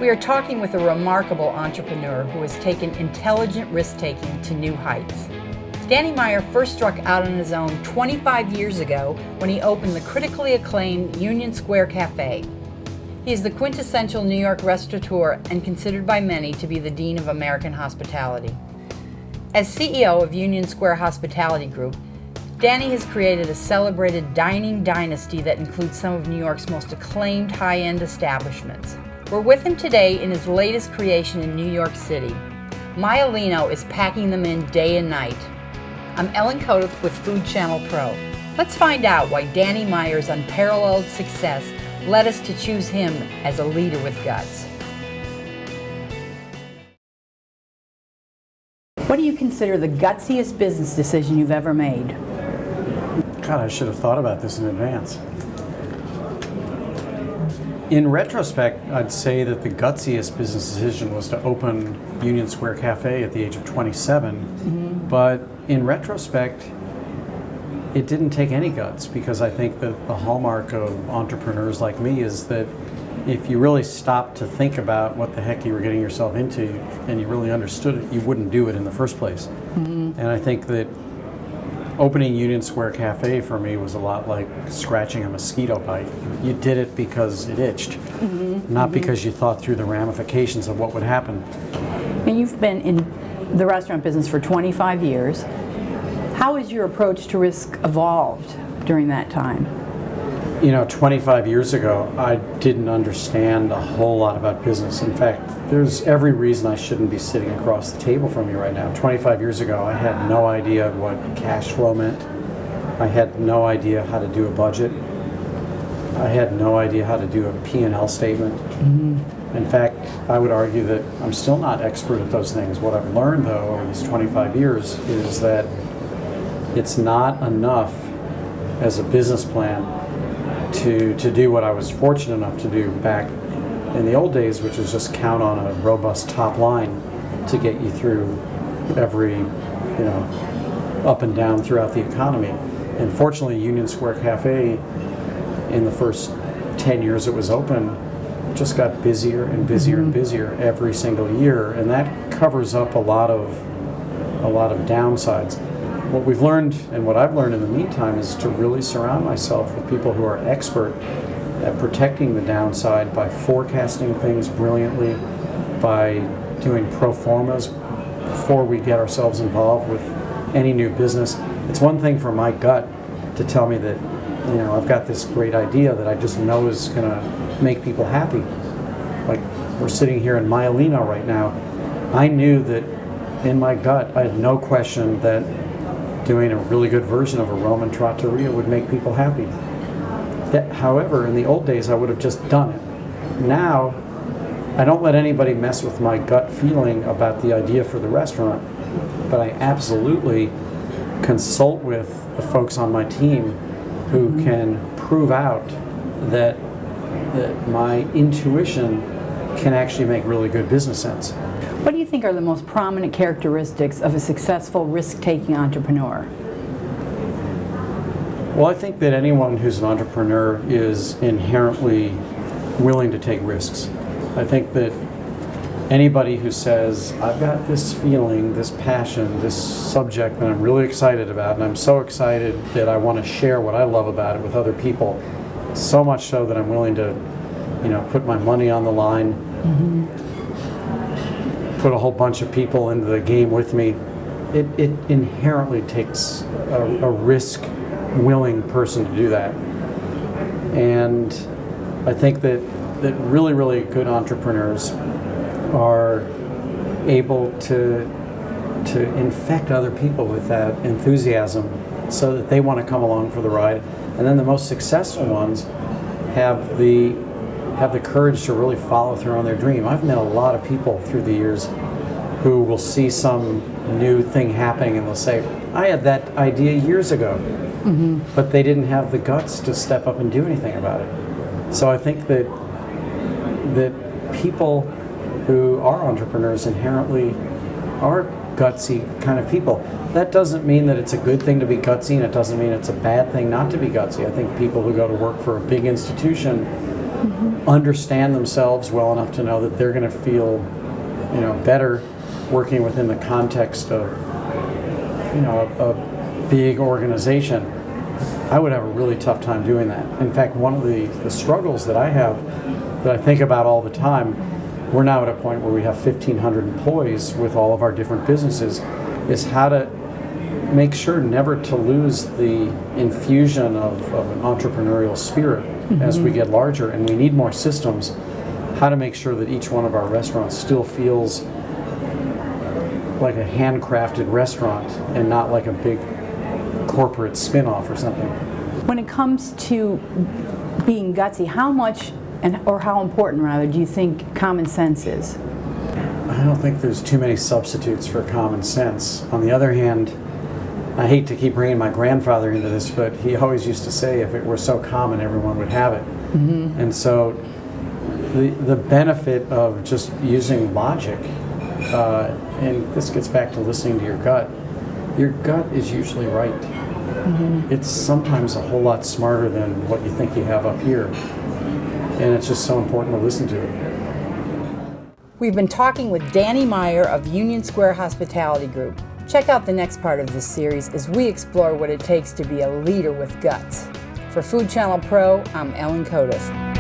We are talking with a remarkable entrepreneur who has taken intelligent risk-taking to new heights. Danny Meyer first struck out on his own 25 years ago when he opened the critically acclaimed Union Square Cafe. He is the quintessential New York restaurateur and considered by many to be the dean of American hospitality. As CEO of Union Square Hospitality Group, Danny has created a celebrated dining dynasty that includes some of New York's most acclaimed high-end establishments. We're with him today in his latest creation in New York City. Meyer is packing them in day and night. I'm Ellen Kodeth with Food Channel Pro. Let's find out why Danny Meyer's unparalleled success led us to choose him as a leader with guts. What do you consider the gutsiest business decision you've ever made? God, I should have thought about this in advance. In retrospect, I'd say that the gutsiest business decision was to open Union Square Cafe at the age of 27. But in retrospect, it didn't take any guts, because I think that the hallmark of entrepreneurs like me is that if you really stopped to think about what the heck you were getting yourself into and you really understood it, you wouldn't do it in the first place. And I think that opening Union Square Cafe for me was a lot like scratching a mosquito bite. You did it because it itched, not because you thought through the ramifications of what would happen. And you've been in the restaurant business for 25 years. How has your approach to risk evolved during that time? You know, 25 years ago, I didn't understand a whole lot about business. In fact, there's every reason I shouldn't be sitting across the table from you right now. 25 years ago, I had no idea what cash flow meant. I had no idea how to do a budget. I had no idea how to do a P&L statement. In fact, I would argue that I'm still not expert at those things. What I've learned, though, over these 25 years is that it's not enough as a business plan to do what I was fortunate enough to do back in the old days, which is just count on a robust top line to get you through every, up and down throughout the economy. And fortunately, Union Square Cafe, in the first 10 years it was open, just got busier and busier and busier every single year, and that covers up a lot of downsides. What we've learned, and what I've learned in the meantime, is to really surround myself with people who are expert at protecting the downside by forecasting things brilliantly, by doing pro formas before we get ourselves involved with any new business. It's one thing for my gut to tell me that, I've got this great idea that I just know is going to make people happy. Like we're sitting here in Meyer right now. I knew that in my gut, I had no question that doing a really good version of a Roman trattoria would make people happy. However, in the old days, I would have just done it. Now, I don't let anybody mess with my gut feeling about the idea for the restaurant, but I absolutely consult with the folks on my team who can prove out that my intuition can actually make really good business sense. What do you think are the most prominent characteristics of a successful risk-taking entrepreneur? Well, I think that anyone who's an entrepreneur is inherently willing to take risks. I think that anybody who says, I've got this feeling, this passion, this subject that I'm really excited about, and I'm so excited that I want to share what I love about it with other people, so much so that I'm willing to, put my money on the line, put a whole bunch of people into the game with me. It inherently takes a risk-willing person to do that. And I think that really, really good entrepreneurs are able to infect other people with that enthusiasm so that they want to come along for the ride. And then the most successful ones have the courage to really follow through on their dream. I've met a lot of people through the years who will see some new thing happening and they'll say, I had that idea years ago, but they didn't have the guts to step up and do anything about it. So I think that people who are entrepreneurs inherently are gutsy kind of people. That doesn't mean that it's a good thing to be gutsy, and it doesn't mean it's a bad thing not to be gutsy. I think people who go to work for a big institution understand themselves well enough to know that they're going to feel, better working within the context of, a big organization. I would have a really tough time doing that. In fact, one of the struggles that I have, that I think about all the time, we're now at a point where we have 1,500 employees with all of our different businesses, is how to make sure never to lose the infusion of an entrepreneurial spirit as we get larger and we need more systems, how to make sure that each one of our restaurants still feels like a handcrafted restaurant and not like a big corporate spin-off or something. When it comes to being gutsy, how much or how important rather do you think common sense is? I don't think there's too many substitutes for common sense. On the other hand, I hate to keep bringing my grandfather into this, but he always used to say if it were so common, everyone would have it. And so the benefit of just using logic, and this gets back to listening to your gut is usually right. It's sometimes a whole lot smarter than what you think you have up here. And it's just so important to listen to it. We've been talking with Danny Meyer of Union Square Hospitality Group. Check out the next part of this series as we explore what it takes to be a leader with guts. For Food Channel Pro, I'm Ellen Cotis.